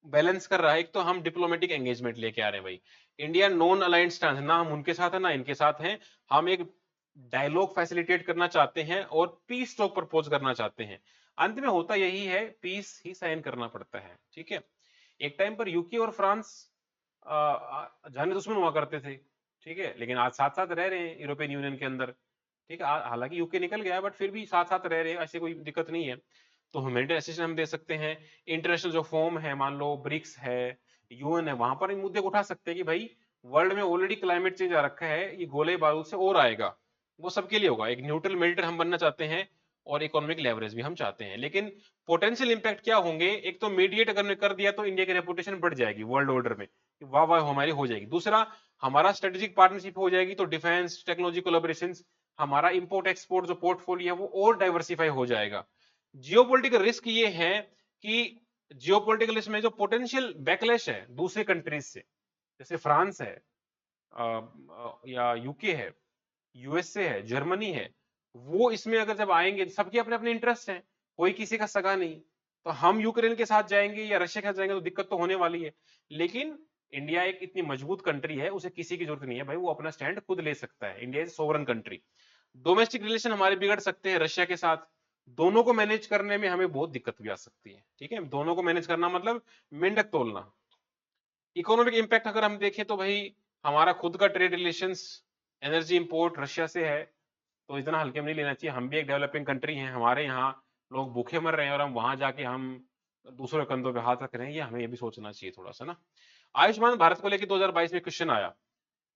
बैलेंस कर रहा है? एक तो हम डिप्लोमेटिक एंगेजमेंट लेके आ रहे हैं भाई, इंडिया नॉन अलाइंड स्टांस, ना हम उनके साथ है ना इनके साथ हैं, हम एक डायलॉग फैसिलिटेट करना चाहते हैं और पीस टॉक प्रपोज करना चाहते हैं। अंत में होता यही है, पीस ही साइन करना पड़ता है, ठीक है। एक टाइम पर यूके और फ्रांस जाने दुश्मन हुआ करते थे, ठीक है, लेकिन आज साथ साथ रह रहे हैं यूरोपियन यूनियन के अंदर, ठीक है। हालांकि यूके निकल गया बट फिर भी साथ साथ रह रहे हैं, ऐसी कोई दिक्कत नहीं है। तो ह्यूमैनिटेरियन असिस्टेंस हम दे सकते हैं। इंटरनेशनल जो फॉर्म है, मान लो ब्रिक्स है, यूएन है, वहां पर इन मुद्दे को उठा सकते हैं कि भाई वर्ल्ड में ऑलरेडी क्लाइमेट चेंज आ रखा है, ये गोले बारूद से और आएगा, वो सबके लिए होगा। एक न्यूट्रल मेल्टर हम बनना चाहते हैं और इकोनॉमिक लेवरेज भी हम चाहते हैं। लेकिन पोटेंशियल इंपैक्ट क्या होंगे? एक तो मीडिएट अगर कर दिया तो इंडिया की रेपुटेशन बढ़ जाएगी वर्ल्ड ऑर्डर में, वाह वाह हमारी हो जाएगी। दूसरा, हमारा स्ट्रेटेजिक पार्टनरशिप हो जाएगी, तो डिफेंस टेक्नोलॉजी कोलैबोरेशन, हमारा इंपोर्ट एक्सपोर्ट जो पोर्टफोलियो है वो और डाइवर्सिफाई हो जाएगा। जियोपॉलिटिकल रिस्क ये है कि जियोपॉलिटिकल रिस्क में जो पोटेंशियल बैकलैश है दूसरे कंट्रीज से, जैसे फ्रांस है, या यूके है, यूएसए है, जर्मनी है, वो इसमें अगर जब आएंगे, सबके अपने अपने इंटरेस्ट हैं, कोई किसी का सगा नहीं। तो हम यूक्रेन के साथ जाएंगे या रशिया के साथ जाएंगे तो दिक्कत तो होने वाली है। लेकिन इंडिया एक इतनी मजबूत कंट्री है, उसे किसी की जरूरत नहीं है भाई, वो अपना स्टैंड खुद ले सकता है। India is sovereign country. Domestic relation हमारे बिगड़ सकते हैं रशिया के साथ, दोनों को मैनेज करने में हमें बहुत दिक्कत भी आ सकती है, ठीक है। दोनों को मैनेज करना मतलब मेंढक तोलना। इकोनॉमिक इंपैक्ट अगर हम देखें तो भाई हमारा खुद का trade relations, energy import Russia से है, तो इतना हल्के में नहीं लेना चाहिए। हम भी एक डेवलपिंग कंट्री हैं, हमारे यहाँ लोग भूखे मर रहे हैं और हम वहां जाके हम दूसरे कंधों पे हाथ रख रहे हैं, ये हमें ये भी सोचना चाहिए थोड़ा सा ना। आयुष्मान भारत को लेकर 2022 में क्वेश्चन आया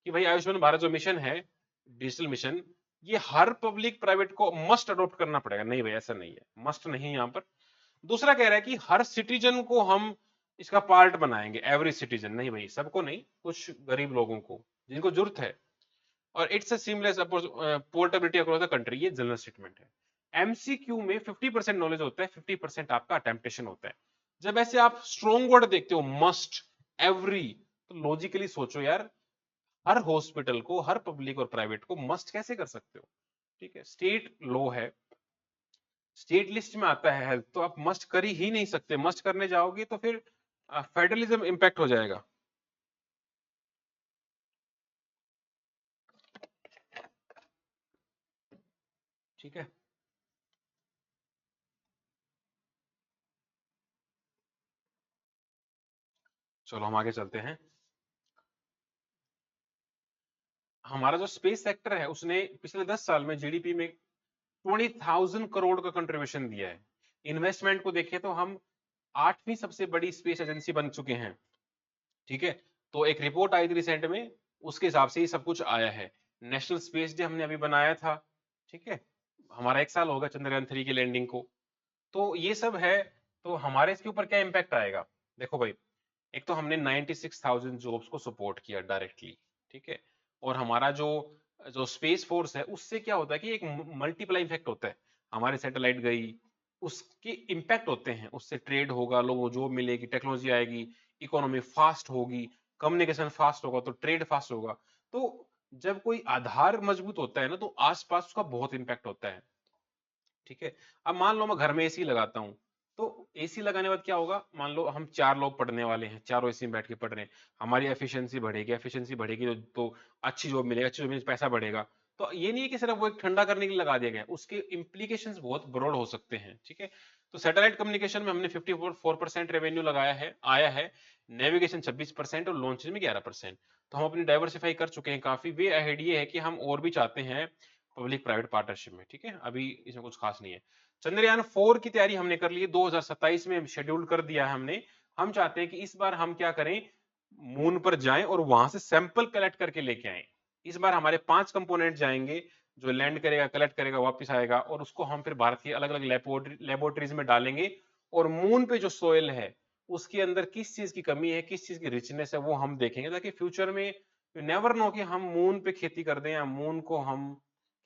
कि भाई आयुष्मान भारत जो मिशन है, डिजिटल मिशन, ये हर पब्लिक प्राइवेट को मस्ट अडॉप्ट करना पड़ेगा? नहीं भाई, ऐसा नहीं है, मस्ट नहीं यहाँ पर। दूसरा कह रहा है कि हर सिटीजन को हम इसका पार्ट बनाएंगे एवरी सिटीजन, नहीं भाई सबको नहीं, कुछ गरीब लोगों को जिनको जरूरत है। और it's a seamless portability across the country, ये जनरल स्टेटमेंट है। एमसीक्यू में 50% नॉलेज होता है, 50% आपका अटेम्प्टेशन होता है। जब ऐसे आप स्ट्रॉन्ग वर्ड देखते हो मस्ट, एवरी, तो लॉजिकली सोचो यार, हर हॉस्पिटल को, हर पब्लिक और प्राइवेट को मस्ट कैसे कर सकते हो? ठीक है, स्टेट लॉ है, स्टेट लिस्ट में आता है हेल्थ, तो आप मस्ट कर ही नहीं सकते। मस्ट करने जाओगे तो फिर फेडरलिज्म इंपैक्ट हो जाएगा। ठीक है, चलो हम आगे चलते हैं। हमारा जो स्पेस सेक्टर है उसने पिछले 10 साल में जीडीपी में 20,000 करोड़ का कंट्रीब्यूशन दिया है। इन्वेस्टमेंट को देखें तो हम 8वीं सबसे बड़ी स्पेस एजेंसी बन चुके हैं। ठीक है, तो एक रिपोर्ट आई थी रिसेंट में, उसके हिसाब से ये सब कुछ आया है। नेशनल स्पेस डे हमने अभी बनाया था। ठीक है, हमारा 1 साल होगा चंद्रयान 3 की लैंडिंग को। तो ये सब है, तो हमारे इसके ऊपर क्या इम्पैक्ट आएगा? देखो भाई, एक तो हमने 96,000 जॉब्स को सपोर्ट किया डायरेक्टली। ठीक है, और हमारा जो जो स्पेस फोर्स है उससे क्या होता है कि एक मल्टीप्लाई इफेक्ट होता है। हमारी सैटेलाइट गई, उसके इम्पैक्ट होते हैं, उससे ट्रेड होगा, लोगों को जॉब मिलेगी, टेक्नोलॉजी आएगी, इकोनॉमी फास्ट होगी, कम्युनिकेशन फास्ट होगा तो ट्रेड फास्ट होगा। तो जब कोई आधार मजबूत होता है ना, तो आसपास उसका बहुत इम्पैक्ट होता है। ठीक है, अब मान लो मैं घर में एसी लगाता हूँ, तो एसी लगाने के बाद क्या होगा? मान लो हम 4 लोग पढ़ने वाले हैं, चारों एसी में बैठ के पढ़ रहे हैं, हमारी एफिशिएंसी बढ़ेगी, एफिशिएंसी बढ़ेगी तो अच्छी जॉब मिलेगी, अच्छी जॉब मिलेगी पैसा बढ़ेगा। तो ये नहीं है कि सिर्फ वो एक ठंडा करने के लिए लगा दिया गया, उसके इम्प्लीकेशंस बहुत ब्रॉड हो सकते हैं। ठीक है, तो सैटेलाइट कम्युनिकेशन में हमने 54% रेवेन्यू लगाया है, आया है, नेविगेशन 26% और लॉन्चेज में 11%। तो हम अपनी डाइवर्सिफाई कर चुके हैं काफी। वे अहेड ये है कि हम और भी चाहते हैं पब्लिक प्राइवेट पार्टनरशिप में। ठीक है, अभी इसमें कुछ खास नहीं है। चंद्रयान 4 की तैयारी हमने कर ली है, 2027 में शेड्यूल कर दिया है हमने। हम चाहते हैं कि इस बार हम क्या करें, मून पर जाएं और वहां से सैंपल कलेक्ट करके लेके आए। इस बार हमारे 5 कंपोनेंट जाएंगे, जो लैंड करेगा, कलेक्ट करेगा, वापस आएगा, और उसको हम फिर भारत की अलग अलग लेबोरेटरीज में डालेंगे। और मून पे जो सोयल है उसके अंदर किस चीज की कमी है, किस चीज की रिचनेस है, वो हम देखेंगे, ताकि फ्यूचर में यू नेवर नो कि हम मून पे खेती कर दें या मून को हम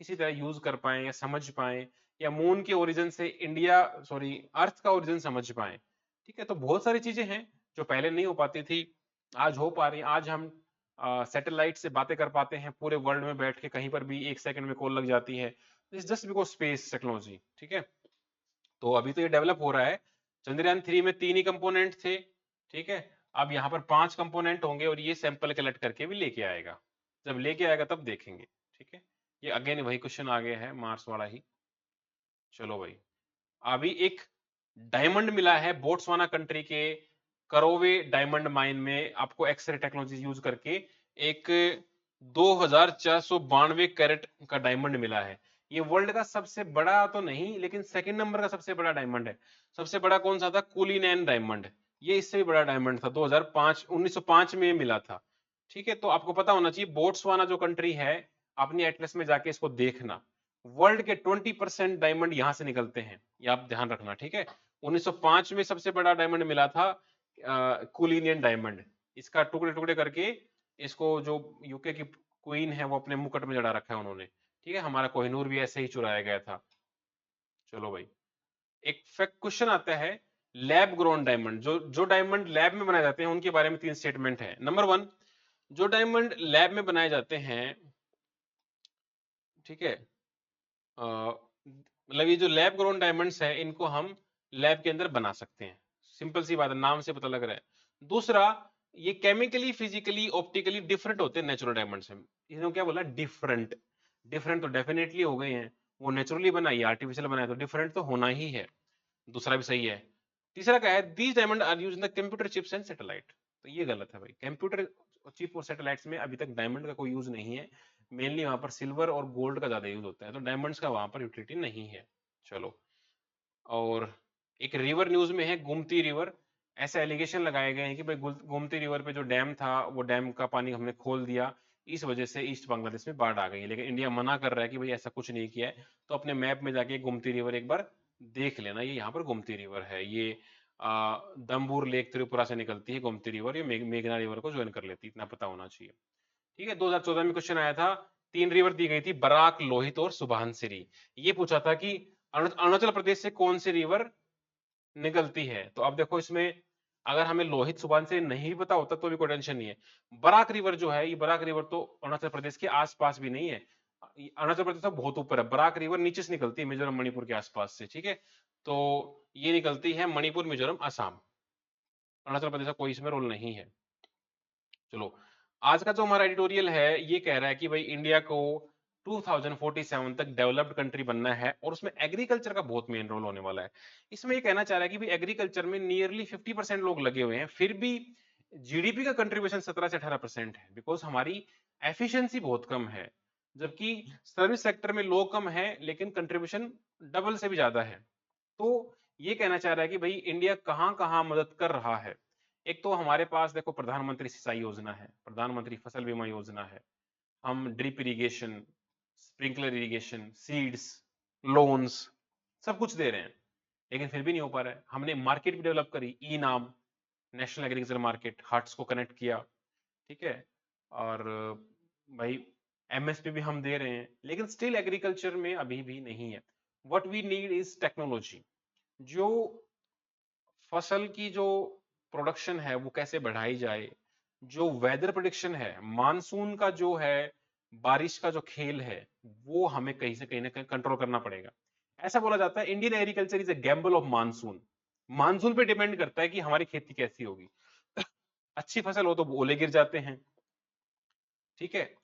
किसी तरह यूज कर पाए या समझ पाए, या मून के ओरिजिन से इंडिया, सॉरी, अर्थ का ओरिजिन समझ पाए। ठीक है, तो बहुत सारी चीजें हैं जो पहले नहीं हो पाती थी, आज हो पा रही हैं। आज हम सैटेलाइट से बातें कर पाते हैं पूरे वर्ल्ड में बैठ के, कहीं पर भी 1 सेकंड में कॉल लग जाती है, जस्ट बिकॉज स्पेस टेक्नोलॉजी। ठीक है, तो अभी तो ये डेवलप हो रहा है। चंद्रयान 3 में 3 ही कंपोनेंट थे। ठीक है, अब यहाँ पर 5 कंपोनेंट होंगे और ये सैंपल कलेक्ट करके भी लेके आएगा। जब लेके आएगा तब देखेंगे। ठीक है, ये अगेन वही क्वेश्चन आ गया है, मार्स वाला ही। चलो भाई, अभी एक डायमंड मिला है बोट्सवाना कंट्री के करोवे डायमंड माइन में, आपको एक्सरे टेक्नोलॉजी यूज करके एक 2492 कैरेट का डायमंड मिला है। ये वर्ल्ड का सबसे बड़ा तो नहीं, लेकिन सेकंड नंबर का सबसे बड़ा डायमंड है। सबसे बड़ा कौन सा था? कुलीनैन डायमंड। ये इससे भी बड़ा डायमंड था, 1905 में मिला था। ठीक है, तो आपको पता होना चाहिए बोट्सवाना जो कंट्री है, अपनी एटलस में जाके इसको देखना, वर्ल्ड के 20% डायमंड यहां से निकलते हैं, ये आप ध्यान रखना। ठीक है, 1905 में सबसे बड़ा डायमंड मिला था कुलीनियन डायमंड। इसका टुकड़े टुकड़े करके इसको जो यूके की क्वीन है वो अपने मुकुट में जड़ा रखा है उन्होंने। ठीक है, हमारा कोहिनूर भी ऐसे ही चुराया गया था। चलो भाई, एक फैक्ट क्वेश्चन आता है, लैब ग्रोन डायमंड, जो जो डायमंड लैब में बनाए जाते हैं उनके बारे में 3 स्टेटमेंट है। नंबर 1, जो डायमंड लैब में बनाए जाते हैं, ठीक है, मतलब ये जो लैब ग्रोन डायमंड्स है, इनको हम लैब के अंदर बना सकते हैं। सिंपल सी बात है, नाम से पता लग रहा है। दूसरा, ये केमिकली, फिजिकली, ऑप्टिकली डिफरेंट होते हैं नेचुरल डायमंड से। इन्होंने क्या बोला? डिफरेंट। डिफरेंट तो डेफिनेटली हो गए हैं, वो नेचुरली बनाई, आर्टिफिशियल बनाया, तो डिफरेंट तो होना ही है। दूसरा भी सही है। तीसरा क्या है? These diamond are used in the computer chips and satellite. तो ये गलत है भाई, कंप्यूटर चिप और सैटेलाइट्स में अभी तक डायमंड का कोई यूज नहीं है। मेनली वहां पर सिल्वर और गोल्ड का ज्यादा यूज होता है, तो डायमंड्स का वहां पर यूटिलिटी नहीं है। चलो, और एक रिवर न्यूज में है, गोमती रिवर। ऐसे एलिगेशन लगाए गए हैं कि भाई गोमती रिवर पे जो डैम था, वो डैम का पानी हमने खोल दिया, इस वजह से ईस्ट बांग्लादेश में बाढ़ आ गई है। लेकिन इंडिया मना कर रहा है कि भाई ऐसा कुछ नहीं किया है। तो अपने मैप में जाके गोमती रिवर एक बार देख लेना, ये यहाँ पर गोमती रिवर है, ये दम्बूर लेक त्रिपुरा से निकलती है गोमती रिवर, ये मेघना रिवर को ज्वाइन कर लेती है, इतना पता होना चाहिए। ठीक है, 2014 में क्वेश्चन आया था, 3 रिवर दी गई थी, बराक, लोहित और सुबनसिरी। ये पूछा था कि अरुणाचल प्रदेश से कौन सी रिवर निकलती है। तो अब देखो इसमें अगर हमें लोहित सुबनसिरी नहीं पता होता तो भी कोई टेंशन नहीं है। बराक रिवर जो है, ये बराक रिवर तो अरुणाचल प्रदेश के आसपास भी नहीं है, अरुणाचल प्रदेश तो बहुत ऊपर है। बराक रिवर नीचे से निकलती है मिजोरम मणिपुर के आसपास से। ठीक है, तो ये निकलती है मणिपुर, मिजोरम, असम। अरुणाचल प्रदेश का कोई इसमें रोल नहीं है। चलो, आज का जो हमारा एडिटोरियल है ये कह रहा है कि भाई इंडिया को 2047 तक डेवलप्ड कंट्री बनना है और उसमें एग्रीकल्चर का बहुत मेन रोल होने वाला है। इसमें ये कहना चाह रहा है कि भाई एग्रीकल्चर में नियरली 50% लोग लगे हुए हैं, फिर भी जीडीपी का कंट्रीब्यूशन 17 से 18% है, बिकॉज हमारी एफिशिएंसी बहुत कम है, जबकि सर्विस सेक्टर में लोग कम है लेकिन कंट्रीब्यूशन डबल से भी ज्यादा है। तो ये कहना चाह रहा है कि भाई इंडिया कहाँ कहाँ मदद कर रहा है। एक तो हमारे पास देखो प्रधानमंत्री सिंचाई योजना है, प्रधानमंत्री फसल बीमा योजना है, हम drip irrigation, sprinkler irrigation, seeds, loans, सब कुछ दे रहे हैं, लेकिन फिर भी नहीं हो पा रहा है। हमने मार्केट भी डेवलप करी, ई नाम, नेशनल एग्रीकल्चर मार्केट, हार्ट्स को कनेक्ट किया। ठीक है, और भाई एमएसपी भी हम दे रहे हैं, लेकिन स्टिल एग्रीकल्चर में अभी भी नहीं है। What we need is technology. जो फसल की जो प्रोडक्शन है वो कैसे बढ़ाई जाए, जो वेदर प्रिडिक्शन है, मानसून का जो है, बारिश का जो खेल है, वो हमें कहीं से कहीं ना कहीं कंट्रोल करना पड़ेगा। ऐसा बोला जाता है Indian agriculture is a gamble of monsoon. Monsoon पे डिपेंड करता है कि हमारी खेती कैसी होगी। अच्छी फसल हो तो ओले गिर जाते हैं, ठीक है,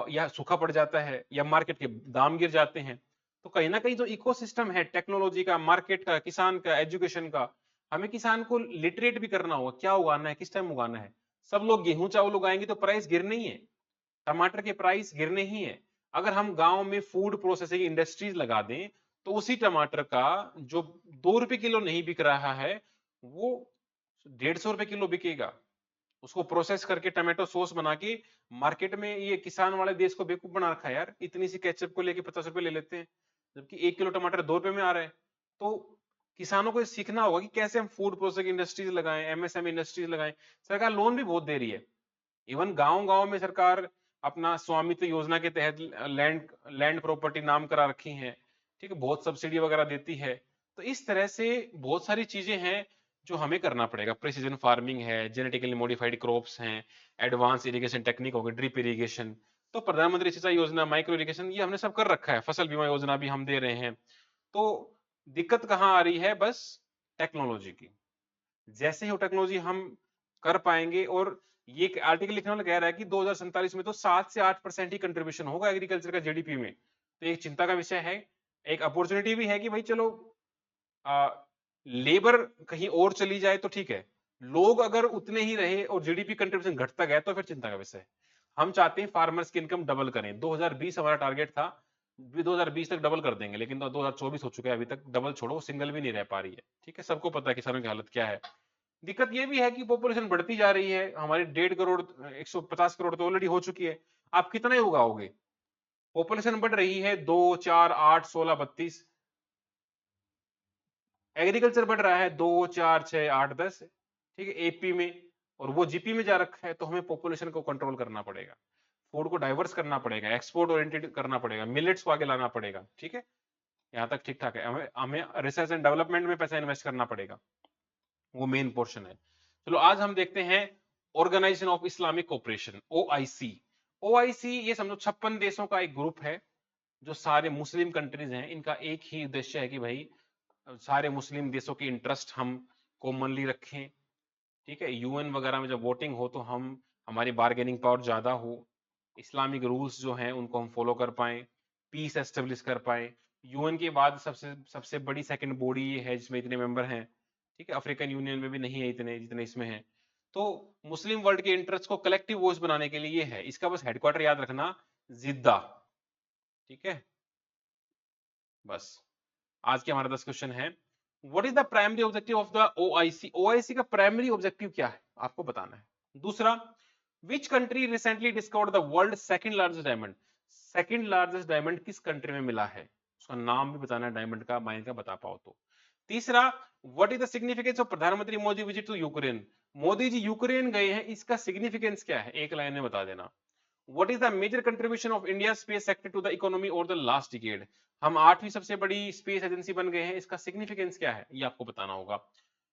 या सूखा पड़ जाता है, या मार्केट के दाम गिर जाते हैं। तो कहीं ना कहीं जो इकोसिस्टम है टेक्नोलॉजी का, मार्केट का, किसान का, एजुकेशन का, हमें किसान को लिटरेट भी करना होगा, क्या उगाना है, किस टाइम उगाना है। सब लोग गेहूं चावल उगाएंगे तो प्राइस गिरने ही है, टमाटर के प्राइस गिरने ही है। अगर हम गांव में फूड प्रोसेसिंग इंडस्ट्रीज लगा दें तो उसी टमाटर का जो 2 रुपए किलो नहीं बिक रहा है, वो 150 रुपए किलो बिकेगा। उसको प्रोसेस करके टमाटो सॉस बना के मार्केट में, ये किसान वाले देश को बेवकूफ बना रखा है यार, इतनी सी केचप को लेके 50 रुपए ले लेते हैं, जबकि 1 किलो टमाटर 2 रुपए में आ रहा है। तो किसानों को सीखना होगा कि कैसे हम फूड प्रोसेसिंग इंडस्ट्रीज लगाएं, एमएसएमई इंडस्ट्रीज लगाएं। सरकार लोन भी बहुत दे रही है, इवन गांव गांव में सरकार अपना स्वामित्व योजना के तहत लैंड लैंड प्रॉपर्टी नाम करा रखी है। ठीक है, बहुत सब्सिडी वगैरह देती है। तो इस तरह से बहुत सारी चीजें हैं जो हमें करना पड़ेगा। प्रिसीजन फार्मिंग है, जेनेटिकली मॉडिफाइड क्रॉप्स हैं, एडवांस इरिगेशन टेक्निक होगी, ड्रिप इरिगेशन, तो प्रधानमंत्री सिंचाई योजना, माइक्रो इरिगेशन, ये हमने सब कर रखा है, फसल बीमा योजना भी हम दे रहे हैं। तो दिक्कत कहाँ आ रही है, बस टेक्नोलॉजी की। जैसे ही वो टेक्नोलॉजी हम कर पाएंगे, और ये आर्टिकल लिखने वाला कह रहा है कि 2047 में तो 7 से 8% ही कंट्रीब्यूशन होगा एग्रीकल्चर का जीडीपी में। तो एक चिंता का विषय है, एक अपॉर्चुनिटी भी है कि भाई चलो लेबर कहीं और चली जाए तो ठीक है, लोग अगर उतने ही रहे और जीडीपी कंट्रीब्यूशन घटता गया तो फिर चिंता का विषय है। हम चाहते हैं फार्मर्स की इनकम डबल करें, 2020 हमारा टारगेट था, 2020 तक डबल कर देंगे, लेकिन 2024 हो चुका है, अभी तक डबल छोड़ो सिंगल भी नहीं रह पा रही है। ठीक है, सबको पता है किसानों की हालत क्या है। दिक्कत ये भी है कि पॉपुलेशन बढ़ती जा रही है हमारी, 1.5 करोड़ 150 करोड़ तो ऑलरेडी हो चुकी है। आप कितना ही उगाओगे, पॉपुलेशन बढ़ रही है, 2 4 8 16 32, एग्रीकल्चर बढ़ रहा है 2 4 6 8 10। ठीक है, एपी में, और वो जीपी में जा रखा है। तो हमें पॉपुलेशन को कंट्रोल करना पड़ेगा, फूड को डाइवर्स करना पड़ेगा, एक्सपोर्ट ओरिएंटेड करना पड़ेगा, मिलेट्स को आगे लाना पड़ेगा। ठीक है, यहाँ तक ठीक ठाक है। हमें हमें रिसर्च एंड डेवलपमेंट में पैसा इन्वेस्ट करना पड़ेगा, वो मेन पोर्शन है। चलो आज हम देखते हैं Organisation of Islamic Cooperation, OIC. OIC ये समझो 56 देशों का एक ग्रुप है, जो सारे मुस्लिम कंट्रीज हैं। इनका एक ही उद्देश्य है कि भाई सारे मुस्लिम देशों के इंटरेस्ट हम कॉमनली रखें। ठीक है, यूएन वगैरह में जब वोटिंग हो तो हम, हमारी बार्गेनिंग पावर ज्यादा हो, इस्लामिक रूल्स जो हैं उनको हम फॉलो कर पाए, पीस एस्टेब्लिश कर पाए। यूएन के बाद सबसे सबसे बड़ी सेकंड बॉडी ये है जिसमें इतने मेंबर हैं। ठीक है, अफ्रीकन यूनियन में भी नहीं है इतने जितने इसमें हैं। तो मुस्लिम वर्ल्ड के इंटरेस्ट को कलेक्टिव वॉइस बनाने के लिए ये है। इसका बस हेडक्वार्टर याद रखना, जिद्दा। ठीक है, बस आज के हमारे 10 क्वेश्चन है। What is the primary objective of the OIC. OIC का प्राइमरी ऑब्जेक्टिव क्या है आपको बताना है। दूसरा, which country recently discovered the world second largest diamond. Second largest diamond किस कंट्री में मिला है, उसका नाम भी बताना है, डायमंड का, माइन का बता पाओ तो। तीसरा, what is the significance of प्रधानमंत्री Modi visit to Ukraine? Modi ji Ukraine गए हैं, इसका सिग्निफिकेंस क्या है, एक लाइन में बता देना। What is the major contribution of India space sector to the economy over the last decade? हम 8वीं सबसे बड़ी स्पेस एजेंसी बन गए हैं, इसका सिग्निफिकेंस क्या है, ये आपको बताना होगा।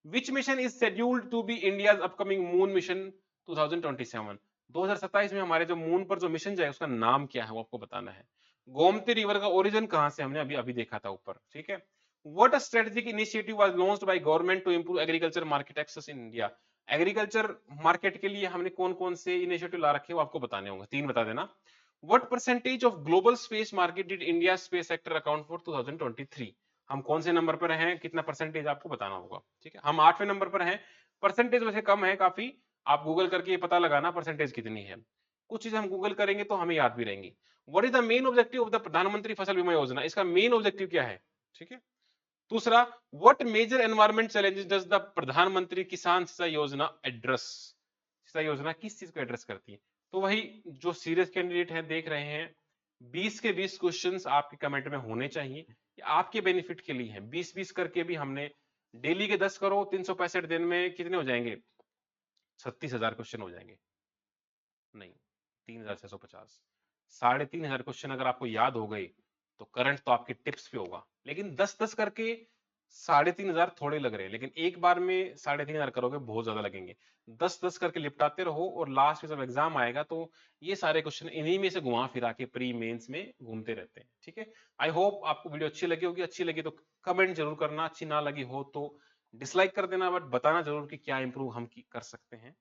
Which mission is scheduled to be India's upcoming moon mission 2027? 2027 में हमारे जो मून पर जो मिशन जाएगा उसका नाम क्या है, वो आपको बताना है। गोमती रिवर का ओरिजिन कहां से, हमने अभी अभी देखा था ऊपर, ठीक है। What a strategic initiative was launched by government to improve agriculture market access in India? Agriculture market के लिए हमने कौन कौन से इनिशिएटिव ला रखे हैं वो आपको बताने होंगे, 3 बता देना। What percentage of global space market did India space sector account for 2023? हम कौन से नंबर पर हैं, कितना परसेंटेज आपको बताना होगा, ठीक है। हम 8वें नंबर पर हैं, परसेंटेज वैसे कम है काफी, आप गूगल करके ये पता लगाना परसेंटेज कितनी है। कुछ चीजें हम गूगल करेंगे तो हमें याद भी रहेंगी। What is the main objective of the प्रधानमंत्री फसल बीमा योजना? इसका मेन ऑब्जेक्टिव क्या है, ठीक है। दूसरा, what major environment challenges does the Pradhan Mantri Kisan सिंचाई योजना एड्रेस? सिंचाई योजना किस चीज को एड्रेस करती है? तो वही जो सीरियस कैंडिडेट हैं देख रहे हैं, 20 के 20 क्वेश्चंस आपके कमेंट में होने चाहिए, ये आपके बेनिफिट के लिए है। 20-20 करके भी हमने डेली के 10 करो, 365 दिन में कितने हो जाएंगे, 36,000 क्वेश्चन हो जाएंगे। नहीं, 3,650, 3,500 क्वेश्चन अगर आपको याद हो गए तो करंट तो आपके टिप्स पे होगा। लेकिन 10-10 करके 3,500 थोड़े लग रहे हैं, लेकिन एक बार में 3,500 करोगे बहुत ज्यादा लगेंगे। 10-10 करके निपटाते रहो और लास्ट में जब एग्जाम आएगा तो ये सारे क्वेश्चन इन्हीं में से घुमा फिरा के प्री मेंस में घूमते रहते हैं, ठीक है। आई होप आपको वीडियो अच्छी लगी होगी, अच्छी लगी तो कमेंट जरूर करना, अच्छी ना लगी हो तो डिसलाइक कर देना, बट बताना जरूर कि क्या इंप्रूव हम कर सकते हैं।